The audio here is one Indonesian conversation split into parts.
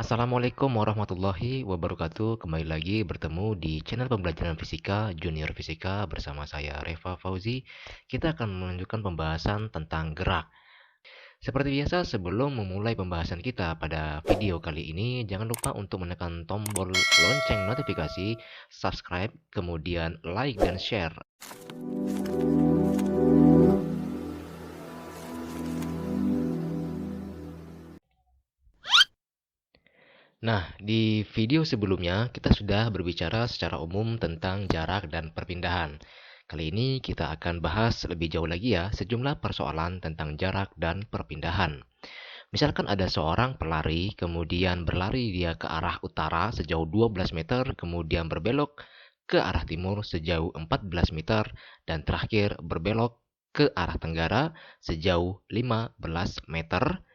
Assalamualaikum warahmatullahi wabarakatuh. Kembali lagi bertemu di channel pembelajaran fisika Junior Fisika bersama saya Reva Fauzi. Kita akan melanjutkan pembahasan tentang gerak. Seperti biasa, sebelum memulai pembahasan kita pada video kali ini, jangan lupa untuk menekan tombol lonceng notifikasi, subscribe, kemudian like dan share. Nah, di video sebelumnya kita sudah berbicara secara umum tentang jarak dan perpindahan. Kali ini kita akan bahas lebih jauh lagi ya sejumlah persoalan tentang jarak dan perpindahan. Misalkan ada seorang pelari, kemudian berlari dia ke arah utara sejauh 12 meter, kemudian berbelok ke arah timur sejauh 14 meter, dan terakhir berbelok ke arah tenggara sejauh 15 meter.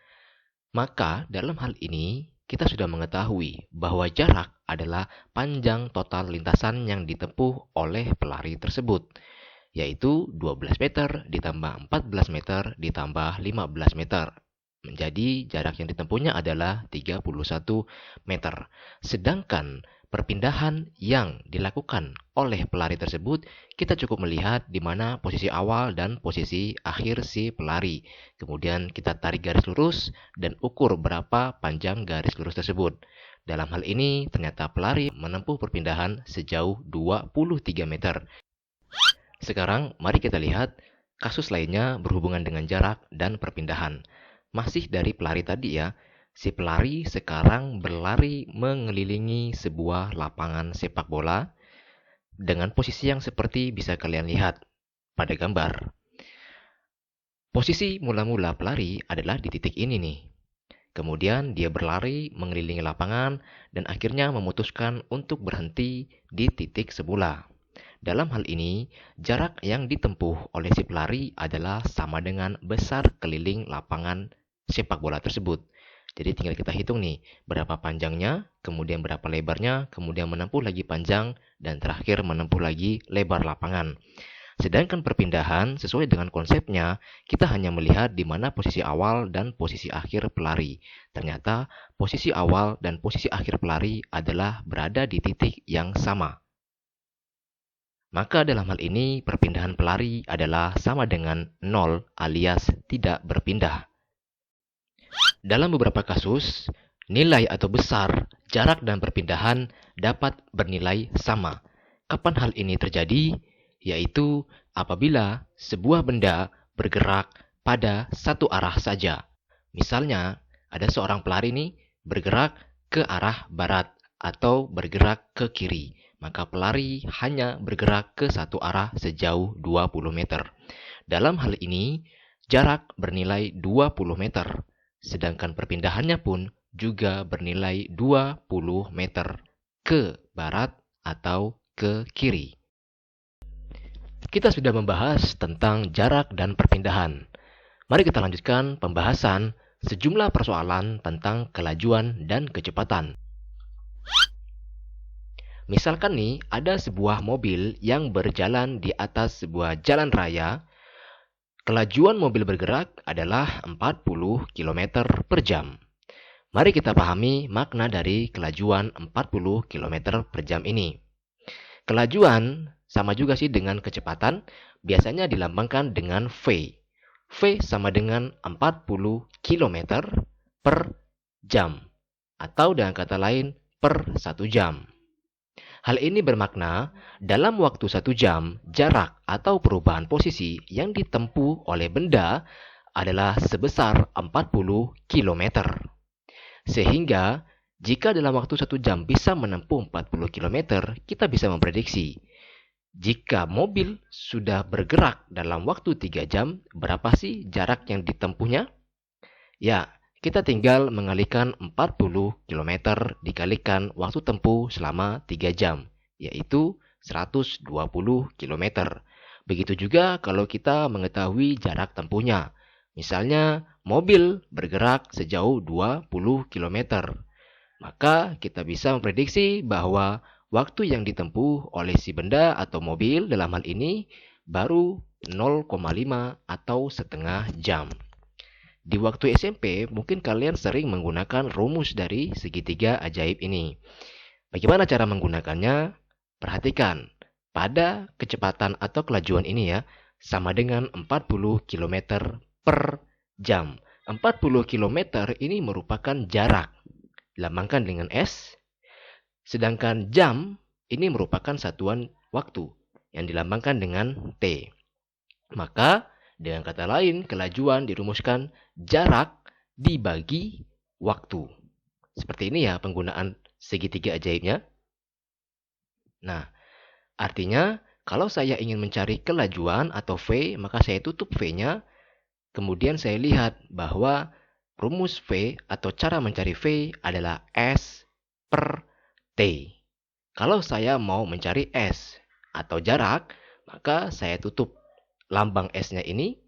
Maka dalam hal ini kita sudah mengetahui bahwa jarak adalah panjang total lintasan yang ditempuh oleh pelari tersebut, yaitu 12 meter ditambah 14 meter ditambah 15 meter. Menjadi jarak yang ditempuhnya adalah 31 meter. Sedangkan perpindahan yang dilakukan oleh pelari tersebut, kita cukup melihat di mana posisi awal dan posisi akhir si pelari. Kemudian kita tarik garis lurus dan ukur berapa panjang garis lurus tersebut. Dalam hal ini, ternyata pelari menempuh perpindahan sejauh 23 meter. Sekarang, mari kita lihat kasus lainnya berhubungan dengan jarak dan perpindahan. Masih dari pelari tadi ya, si pelari sekarang berlari mengelilingi sebuah lapangan sepak bola dengan posisi yang seperti bisa kalian lihat pada gambar. Posisi mula-mula pelari adalah di titik ini nih. Kemudian dia berlari mengelilingi lapangan dan akhirnya memutuskan untuk berhenti di titik semula. Dalam hal ini, jarak yang ditempuh oleh si pelari adalah sama dengan besar keliling lapangan sepak bola tersebut. Jadi tinggal kita hitung nih, berapa panjangnya, kemudian berapa lebarnya, kemudian menempuh lagi panjang, dan terakhir menempuh lagi lebar lapangan. Sedangkan perpindahan, sesuai dengan konsepnya, kita hanya melihat di mana posisi awal dan posisi akhir pelari. Ternyata, posisi awal dan posisi akhir pelari adalah berada di titik yang sama. Maka dalam hal ini, perpindahan pelari adalah sama dengan 0 alias tidak berpindah. Dalam beberapa kasus, nilai atau besar, jarak dan perpindahan dapat bernilai sama. Kapan hal ini terjadi? Yaitu apabila sebuah benda bergerak pada satu arah saja. Misalnya, ada seorang pelari nih bergerak ke arah barat atau bergerak ke kiri. Maka pelari hanya bergerak ke satu arah sejauh 20 meter. Dalam hal ini, jarak bernilai 20 meter. Sedangkan perpindahannya pun juga bernilai 20 meter ke barat atau ke kiri. Kita sudah membahas tentang jarak dan perpindahan. Mari kita lanjutkan pembahasan sejumlah persoalan tentang kelajuan dan kecepatan. Misalkan nih, ada sebuah mobil yang berjalan di atas sebuah jalan raya. Kelajuan mobil bergerak adalah 40 km per jam. Mari kita pahami makna dari kelajuan 40 km per jam ini. Kelajuan sama juga sih dengan kecepatan, biasanya dilambangkan dengan V. V sama dengan 40 km per jam, atau dengan kata lain per 1 jam. Hal ini bermakna dalam waktu 1 jam, jarak atau perubahan posisi yang ditempuh oleh benda adalah sebesar 40 km. Sehingga jika dalam waktu 1 jam bisa menempuh 40 km, kita bisa memprediksi jika mobil sudah bergerak dalam waktu 3 jam, berapa sih jarak yang ditempuhnya? Ya, kita tinggal mengalihkan 40 km dikalikan waktu tempuh selama 3 jam, yaitu 120 km. Begitu juga kalau kita mengetahui jarak tempuhnya. Misalnya, mobil bergerak sejauh 20 km. Maka kita bisa memprediksi bahwa waktu yang ditempuh oleh si benda atau mobil dalam hal ini baru 0,5 atau setengah jam. Di waktu SMP, mungkin kalian sering menggunakan rumus dari segitiga ajaib ini. Bagaimana cara menggunakannya? Perhatikan, pada kecepatan atau kelajuan ini ya, sama dengan 40 km per jam. 40 km ini merupakan jarak, dilambangkan dengan S, sedangkan jam ini merupakan satuan waktu, yang dilambangkan dengan T. Maka, dengan kata lain, kelajuan dirumuskan jarak dibagi waktu. Seperti ini ya penggunaan segitiga ajaibnya. Nah, artinya kalau saya ingin mencari kelajuan atau V, maka saya tutup V-nya. Kemudian saya lihat bahwa rumus V atau cara mencari V adalah S per T. Kalau saya mau mencari S atau jarak, maka saya tutup lambang S-nya ini.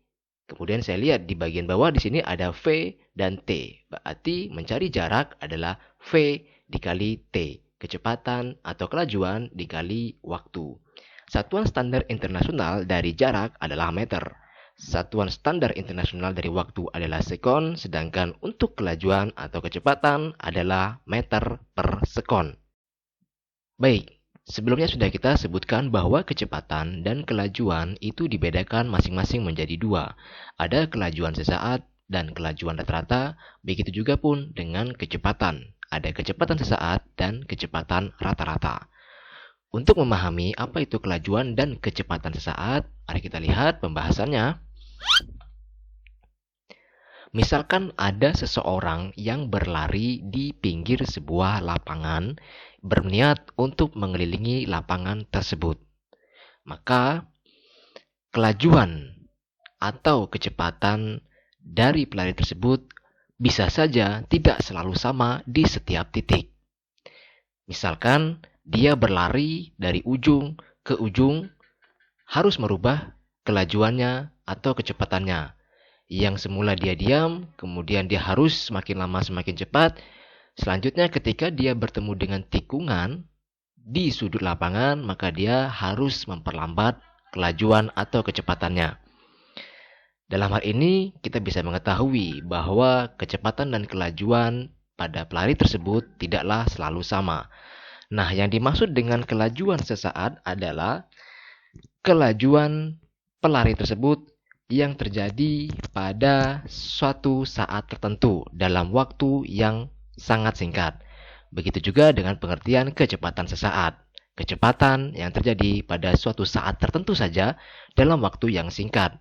Kemudian saya lihat di bagian bawah di sini ada V dan T. Berarti mencari jarak adalah V dikali T. Kecepatan atau kelajuan dikali waktu. Satuan standar internasional dari jarak adalah meter. Satuan standar internasional dari waktu adalah sekon, sedangkan untuk kelajuan atau kecepatan adalah meter per sekon. Baik, sebelumnya sudah kita sebutkan bahwa kecepatan dan kelajuan itu dibedakan masing-masing menjadi dua. Ada kelajuan sesaat dan kelajuan rata-rata, begitu juga pun dengan kecepatan. Ada kecepatan sesaat dan kecepatan rata-rata. Untuk memahami apa itu kelajuan dan kecepatan sesaat, mari kita lihat pembahasannya. Misalkan ada seseorang yang berlari di pinggir sebuah lapangan, berniat untuk mengelilingi lapangan tersebut. Maka, kelajuan atau kecepatan dari pelari tersebut bisa saja tidak selalu sama di setiap titik. Misalkan, dia berlari dari ujung ke ujung, harus merubah kelajuannya atau kecepatannya. Yang semula dia diam, kemudian dia harus semakin lama semakin cepat. Selanjutnya ketika dia bertemu dengan tikungan di sudut lapangan, maka dia harus memperlambat kelajuan atau kecepatannya. Dalam hal ini, kita bisa mengetahui bahwa kecepatan dan kelajuan pada pelari tersebut tidaklah selalu sama. Nah, yang dimaksud dengan kelajuan sesaat adalah kelajuan pelari tersebut yang terjadi pada suatu saat tertentu dalam waktu yang sangat singkat. Begitu juga dengan pengertian kecepatan sesaat. Kecepatan yang terjadi pada suatu saat tertentu saja dalam waktu yang singkat.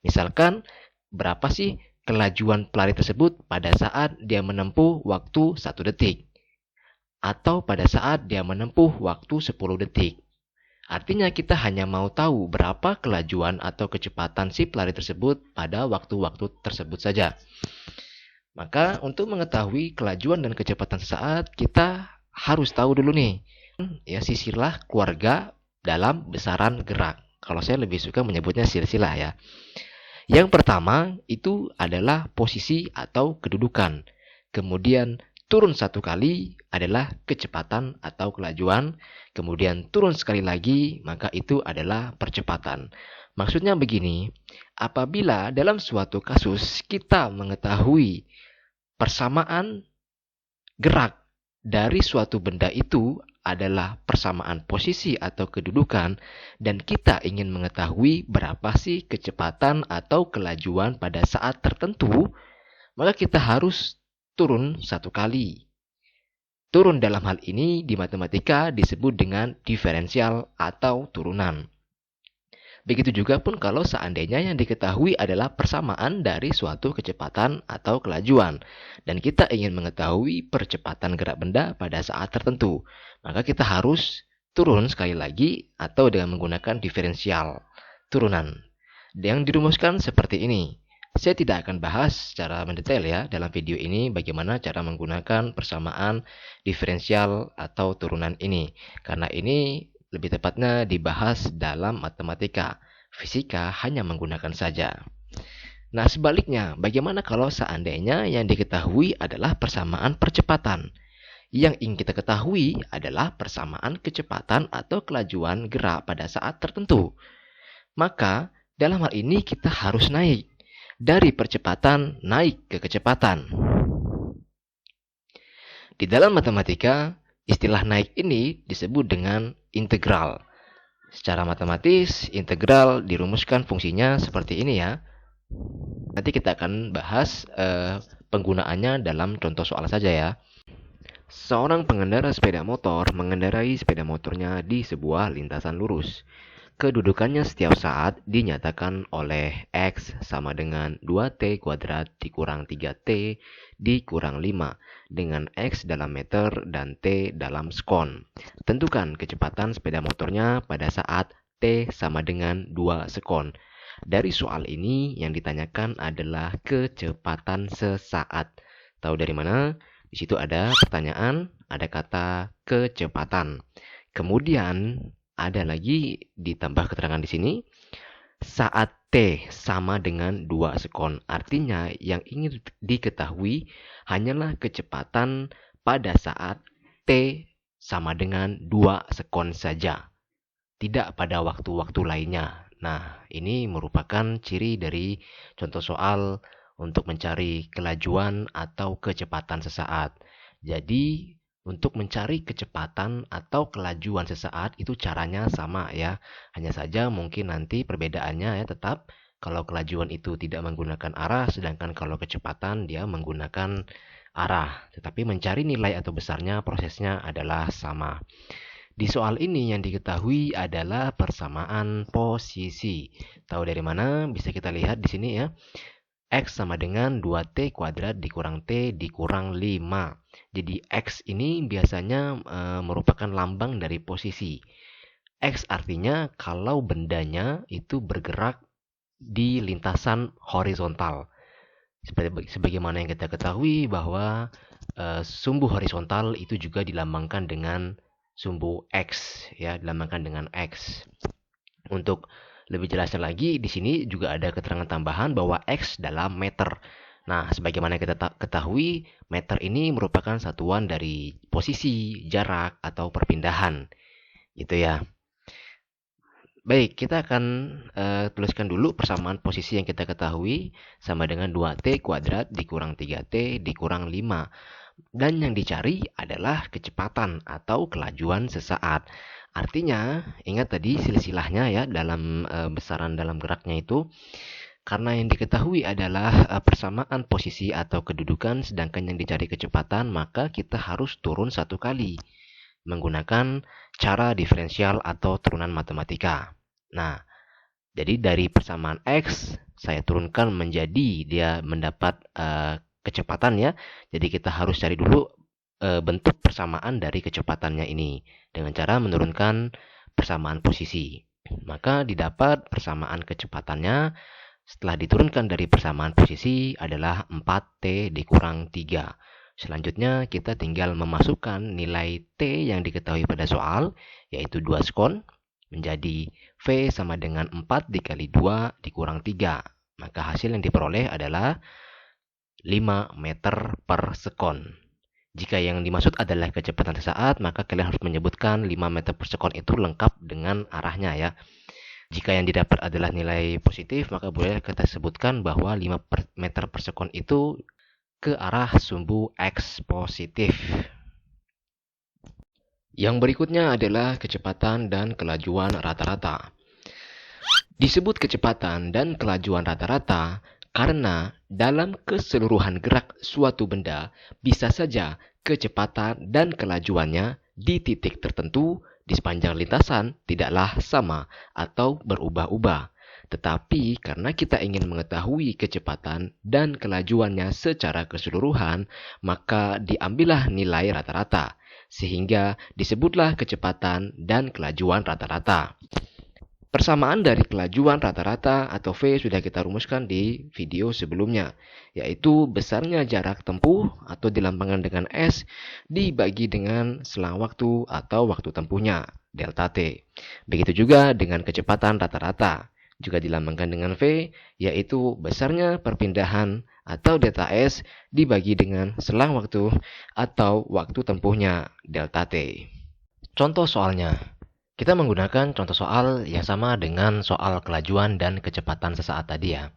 Misalkan, berapa sih kelajuan pelari tersebut pada saat dia menempuh waktu 1 detik? Atau pada saat dia menempuh waktu 10 detik. Artinya kita hanya mau tahu berapa kelajuan atau kecepatan si pelari tersebut pada waktu-waktu tersebut saja. Maka untuk mengetahui kelajuan dan kecepatan sesaat, kita harus tahu dulu nih, ya silsilah keluarga dalam besaran gerak. Kalau saya lebih suka menyebutnya silsilah ya. Yang pertama itu adalah posisi atau kedudukan. Kemudian turun satu kali adalah kecepatan atau kelajuan. Kemudian turun sekali lagi, maka itu adalah percepatan. Maksudnya begini, apabila dalam suatu kasus kita mengetahui persamaan gerak dari suatu benda itu adalah persamaan posisi atau kedudukan, dan kita ingin mengetahui berapa sih kecepatan atau kelajuan pada saat tertentu, maka kita harus turun satu kali. Turun dalam hal ini di matematika disebut dengan diferensial atau turunan. Begitu juga pun kalau seandainya yang diketahui adalah persamaan dari suatu kecepatan atau kelajuan, dan kita ingin mengetahui percepatan gerak benda pada saat tertentu, maka kita harus turun sekali lagi atau dengan menggunakan diferensial turunan. Yang dirumuskan seperti ini. Saya tidak akan bahas secara mendetail ya dalam video ini bagaimana cara menggunakan persamaan diferensial atau turunan ini. Karena ini lebih tepatnya dibahas dalam matematika. Fisika hanya menggunakan saja. Nah sebaliknya, bagaimana kalau seandainya yang diketahui adalah persamaan percepatan? Yang ingin kita ketahui adalah persamaan kecepatan atau kelajuan gerak pada saat tertentu. Maka dalam hal ini kita harus naik. dari percepatan naik ke kecepatan. Di dalam matematika, istilah naik ini disebut dengan integral. Secara matematis, integral dirumuskan fungsinya seperti ini ya. Nanti kita akan bahas penggunaannya dalam contoh soal saja ya. Seorang pengendara sepeda motor mengendarai sepeda motornya di sebuah lintasan lurus. Kedudukannya setiap saat dinyatakan oleh X sama dengan 2T kuadrat dikurang 3T dikurang 5 dengan X dalam meter dan T dalam sekon. Tentukan kecepatan sepeda motornya pada saat T sama dengan 2 sekon. Dari soal ini yang ditanyakan adalah kecepatan sesaat. Tahu dari mana? Di situ ada pertanyaan, ada kata kecepatan. Kemudian ada lagi ditambah keterangan di sini, saat T sama dengan 2 sekon. Artinya yang ingin diketahui hanyalah kecepatan pada saat T sama dengan 2 sekon saja, tidak pada waktu-waktu lainnya. Nah, ini merupakan ciri dari contoh soal untuk mencari kelajuan atau kecepatan sesaat. Jadi, untuk mencari kecepatan atau kelajuan sesaat itu caranya sama ya. Hanya saja mungkin nanti perbedaannya ya tetap kalau kelajuan itu tidak menggunakan arah, sedangkan kalau kecepatan dia menggunakan arah. Tetapi mencari nilai atau besarnya prosesnya adalah sama. Di soal ini yang diketahui adalah persamaan posisi. Tahu dari mana? Bisa kita lihat di sini ya. X sama dengan 2T kuadrat dikurang T dikurang 5. Jadi X ini biasanya merupakan lambang dari posisi. X artinya kalau bendanya itu bergerak di lintasan horizontal. Sebagaimana yang kita ketahui bahwa sumbu horizontal itu juga dilambangkan dengan sumbu X ya, dilambangkan dengan X. Untuk lebih jelasnya lagi, di sini juga ada keterangan tambahan bahwa X dalam meter. Nah, sebagaimana kita ketahui, meter ini merupakan satuan dari posisi, jarak, atau perpindahan. Gitu ya. Baik, kita akan tuliskan dulu persamaan posisi yang kita ketahui sama dengan 2T kuadrat dikurang 3T dikurang 5. Dan yang dicari adalah kecepatan atau kelajuan sesaat. Artinya, ingat tadi silsilahnya ya dalam besaran dalam geraknya itu. Karena yang diketahui adalah persamaan posisi atau kedudukan, sedangkan yang dicari kecepatan, maka kita harus turun satu kali menggunakan cara diferensial atau turunan matematika. Nah, jadi dari persamaan X, saya turunkan menjadi dia mendapat kecepatan ya. Jadi kita harus cari dulu bentuk persamaan dari kecepatannya ini dengan cara menurunkan persamaan posisi. Maka didapat persamaan kecepatannya setelah diturunkan dari persamaan posisi adalah 4T dikurang 3. Selanjutnya kita tinggal memasukkan nilai T yang diketahui pada soal, yaitu 2 sekon, menjadi V sama dengan 4 dikali 2 dikurang 3. Maka hasil yang diperoleh adalah 5 meter per sekon. Jika yang dimaksud adalah kecepatan sesaat, maka kalian harus menyebutkan 5 meter per sekon itu lengkap dengan arahnya ya. Jika yang didapat adalah nilai positif, maka boleh kita sebutkan bahwa 5 meter per sekon itu ke arah sumbu X positif. Yang berikutnya adalah kecepatan dan kelajuan rata-rata. Disebut kecepatan dan kelajuan rata-rata karena dalam keseluruhan gerak suatu benda, bisa saja kecepatan dan kelajuannya di titik tertentu di sepanjang lintasan tidaklah sama atau berubah-ubah. Tetapi karena kita ingin mengetahui kecepatan dan kelajuannya secara keseluruhan, maka diambillah nilai rata-rata, sehingga disebutlah kecepatan dan kelajuan rata-rata. Persamaan dari kelajuan rata-rata atau V sudah kita rumuskan di video sebelumnya, yaitu besarnya jarak tempuh atau dilambangkan dengan S dibagi dengan selang waktu atau waktu tempuhnya, delta T. Begitu juga dengan kecepatan rata-rata, juga dilambangkan dengan V, yaitu besarnya perpindahan atau delta S dibagi dengan selang waktu atau waktu tempuhnya, delta T. Contoh soalnya. Kita menggunakan contoh soal yang sama dengan soal kelajuan dan kecepatan sesaat tadi ya.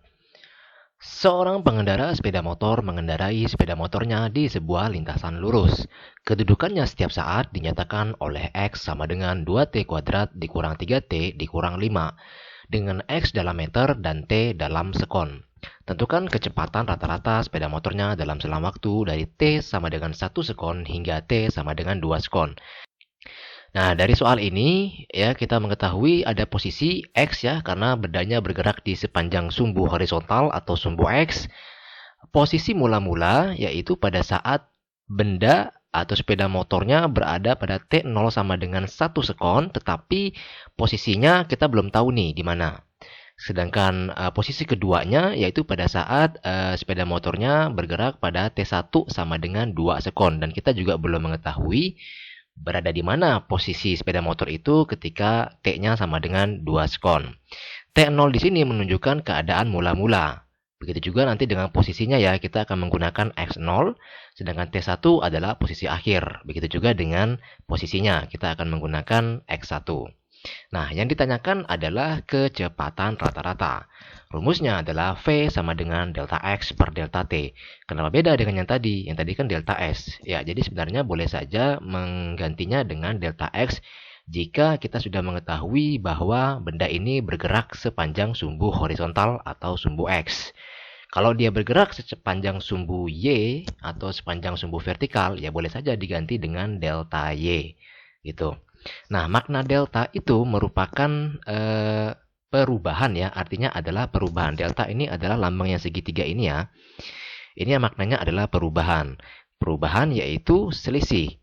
Seorang pengendara sepeda motor mengendarai sepeda motornya di sebuah lintasan lurus. Kedudukannya setiap saat dinyatakan oleh X sama dengan 2T kuadrat dikurang 3T dikurang 5, dengan X dalam meter dan T dalam sekon. Tentukan kecepatan rata-rata sepeda motornya dalam selang waktu dari T sama dengan 1 sekon hingga T sama dengan 2 sekon. Nah, dari soal ini ya kita mengetahui ada posisi X ya karena bendanya bergerak di sepanjang sumbu horizontal atau sumbu X. Posisi mula-mula yaitu pada saat benda atau sepeda motornya berada pada T0 sama dengan 1 sekon, tetapi posisinya kita belum tahu nih di mana. Sedangkan posisi keduanya yaitu pada saat sepeda motornya bergerak pada T1 sama dengan 2 sekon, dan kita juga belum mengetahui berada di mana posisi sepeda motor itu ketika T-nya sama dengan 2 sekon. T0 di sini menunjukkan keadaan mula-mula. Begitu juga nanti dengan posisinya ya, kita akan menggunakan X0, sedangkan T1 adalah posisi akhir. Begitu juga dengan posisinya, kita akan menggunakan X1. Nah, yang ditanyakan adalah kecepatan rata-rata. Rumusnya adalah V sama dengan delta X per delta T. Kenapa beda dengan yang tadi? Yang tadi kan delta S. Ya, jadi sebenarnya boleh saja menggantinya dengan delta X jika kita sudah mengetahui bahwa benda ini bergerak sepanjang sumbu horizontal atau sumbu X. Kalau dia bergerak sepanjang sumbu Y atau sepanjang sumbu vertikal, ya boleh saja diganti dengan delta Y. Gitu. Nah, makna delta itu merupakan perubahan ya, artinya adalah perubahan. Delta ini adalah lambang yang segitiga ini ya. Ini maknanya adalah perubahan. Perubahan yaitu selisih.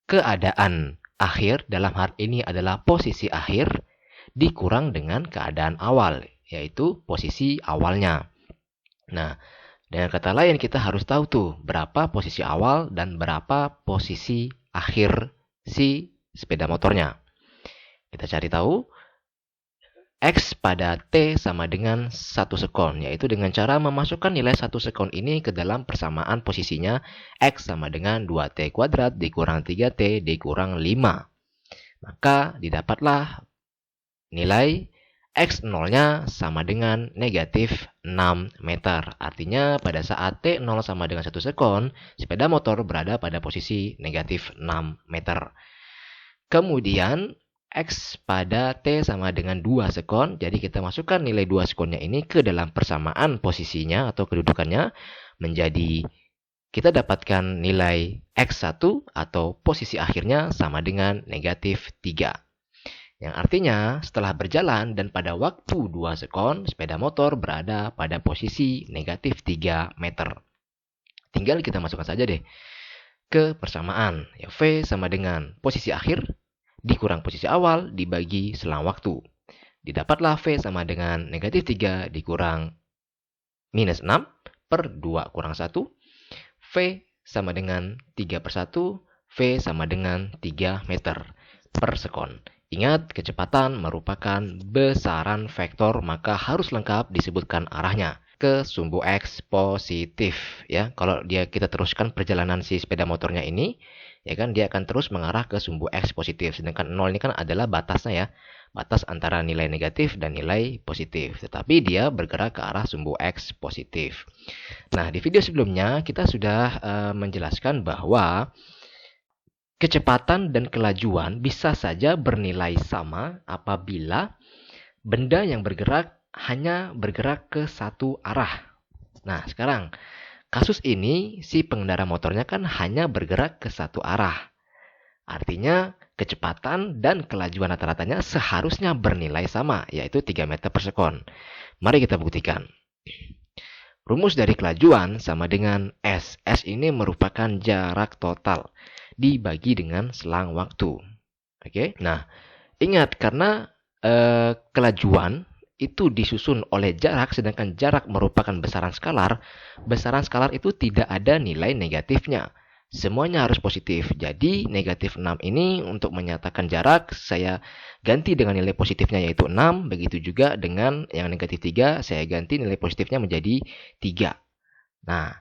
Keadaan akhir dalam hal ini adalah posisi akhir dikurang dengan keadaan awal, yaitu posisi awalnya. Nah, dengan kata lain kita harus tahu tuh berapa posisi awal dan berapa posisi akhir si sepeda motornya. Kita cari tahu X pada T sama dengan 1 sekon, yaitu dengan cara memasukkan nilai 1 sekon ini ke dalam persamaan posisinya X sama dengan 2T kuadrat dikurang 3T dikurang 5. Maka didapatlah nilai X0-nya sama dengan negatif 6 meter. Artinya pada saat T0 sama dengan 1 sekon, sepeda motor berada pada posisi negatif 6 meter. Kemudian X pada T sama dengan 2 sekon. Jadi kita masukkan nilai 2 sekonnya ini ke dalam persamaan posisinya atau kedudukannya. Menjadi kita dapatkan nilai X1 atau posisi akhirnya sama dengan negatif 3. Yang artinya setelah berjalan dan pada waktu 2 sekon, sepeda motor berada pada posisi negatif 3 meter. Tinggal kita masukkan saja deh ke persamaan. Ya, V sama dengan posisi akhir dikurang posisi awal dibagi selang waktu. Didapatlah V sama dengan negatif 3 dikurang minus 6 per 2 kurang 1. V sama dengan 3 per 1. V sama dengan 3 meter per sekon. Ingat, kecepatan merupakan besaran vektor, maka harus lengkap disebutkan arahnya ke sumbu X positif. Ya, kalau kita teruskan perjalanan si sepeda motornya ini, ya kan dia akan terus mengarah ke sumbu X positif. Sedangkan 0 ini kan adalah batasnya ya. Batas antara nilai negatif dan nilai positif. Tetapi dia bergerak ke arah sumbu X positif. Nah, di video sebelumnya kita sudah menjelaskan bahwa kecepatan dan kelajuan bisa saja bernilai sama apabila benda yang bergerak hanya bergerak ke satu arah. Nah, sekarang kasus ini si pengendara motornya kan hanya bergerak ke satu arah. Artinya kecepatan dan kelajuan rata-ratanya seharusnya bernilai sama, yaitu 3 meter per sekon. Mari kita buktikan. Rumus dari kelajuan sama dengan S. S ini merupakan jarak total dibagi dengan selang waktu. Oke. Nah, ingat karena kelajuan itu disusun oleh jarak, sedangkan jarak merupakan besaran skalar. Besaran skalar itu tidak ada nilai negatifnya. Semuanya harus positif. Jadi negatif 6 ini untuk menyatakan jarak saya ganti dengan nilai positifnya yaitu 6. Begitu juga dengan yang negatif 3 saya ganti nilai positifnya menjadi 3. Nah,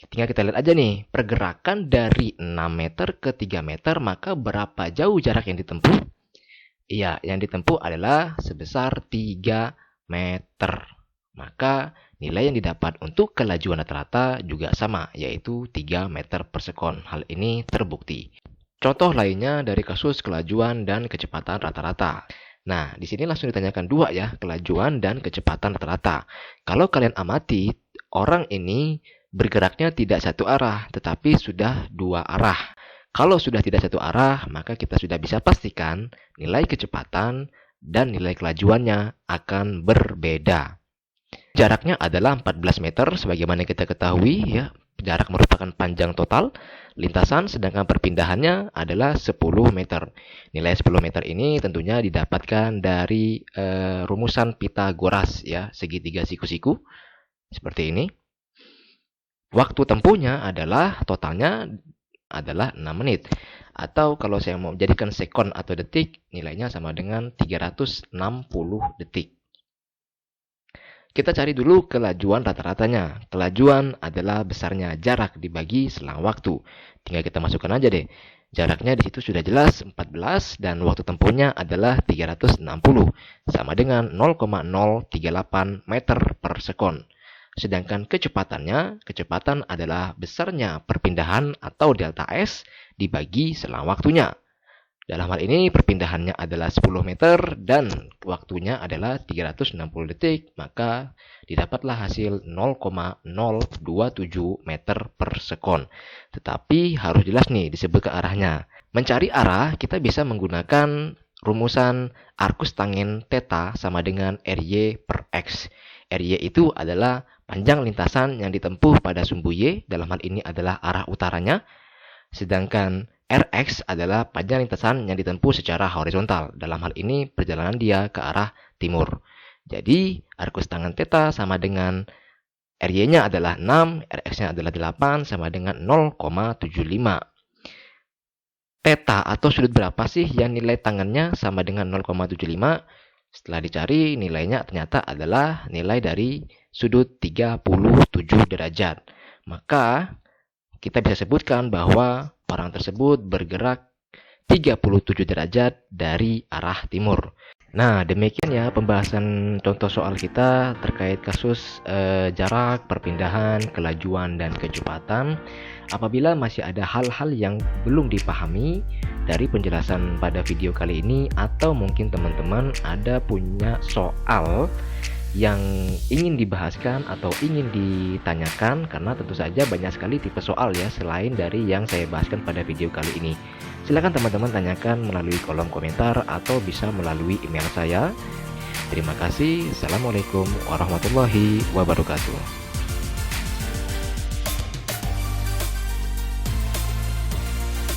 tinggal kita lihat aja nih, pergerakan dari 6 meter ke 3 meter, maka berapa jauh jarak yang ditempuh? Iya, yang ditempuh adalah sebesar 3 meter. maka nilai yang didapat untuk kelajuan rata-rata juga sama, yaitu 3 meter per sekon. Hal ini terbukti. Contoh lainnya dari kasus kelajuan dan kecepatan rata-rata. Nah, di sini langsung ditanyakan dua ya, kelajuan dan kecepatan rata-rata. Kalau kalian amati, orang ini bergeraknya tidak satu arah, tetapi sudah dua arah. Kalau sudah tidak satu arah, maka kita sudah bisa pastikan nilai kecepatan dan nilai kelajuannya akan berbeda. Jaraknya adalah 14 meter, sebagaimana kita ketahui ya. Jarak merupakan panjang total lintasan, sedangkan perpindahannya adalah 10 meter. Nilai 10 meter ini tentunya didapatkan dari rumusan Pitagoras ya, segitiga siku-siku seperti ini. Waktu tempuhnya adalah totalnya adalah 6 menit. Atau kalau saya mau jadikan sekon atau detik, nilainya sama dengan 360 detik. Kita cari dulu kelajuan rata-ratanya. Kelajuan adalah besarnya jarak dibagi selang waktu. Tinggal kita masukkan aja deh. Jaraknya di situ sudah jelas 14 dan waktu tempuhnya adalah 360 sama dengan 0,038 meter per sekon. Sedangkan kecepatan adalah besarnya perpindahan atau delta S dibagi selang waktunya. Dalam hal ini perpindahannya adalah 10 meter dan waktunya adalah 360 detik, maka didapatlah hasil 0,027 meter per sekon. Tetapi harus jelas nih disebut ke arahnya. Mencari arah kita bisa menggunakan rumusan arcus tangen theta sama dengan RY per X. RY itu adalah panjang lintasan yang ditempuh pada sumbu Y, dalam hal ini adalah arah utaranya. Sedangkan Rx adalah panjang lintasan yang ditempuh secara horizontal. Dalam hal ini perjalanan dia ke arah timur. Jadi arcus tangen theta sama dengan RY-nya adalah 6, Rx-nya adalah 8 sama dengan 0,75. Theta atau sudut berapa sih yang nilai tangannya sama dengan 0,75? Setelah dicari nilainya ternyata adalah nilai dari sudut 37 derajat. Maka kita bisa sebutkan bahwa orang tersebut bergerak 37 derajat dari arah timur. Nah, demikian ya pembahasan contoh soal kita terkait kasus jarak, perpindahan, kelajuan, dan kecepatan. Apabila masih ada hal-hal yang belum dipahami dari penjelasan pada video kali ini, atau mungkin teman-teman ada punya soal yang ingin dibahaskan atau ingin ditanyakan, karena tentu saja banyak sekali tipe soal ya selain dari yang saya bahaskan pada video kali ini. Silakan teman-teman tanyakan melalui kolom komentar atau bisa melalui email saya. Terima kasih. Assalamualaikum warahmatullahi wabarakatuh.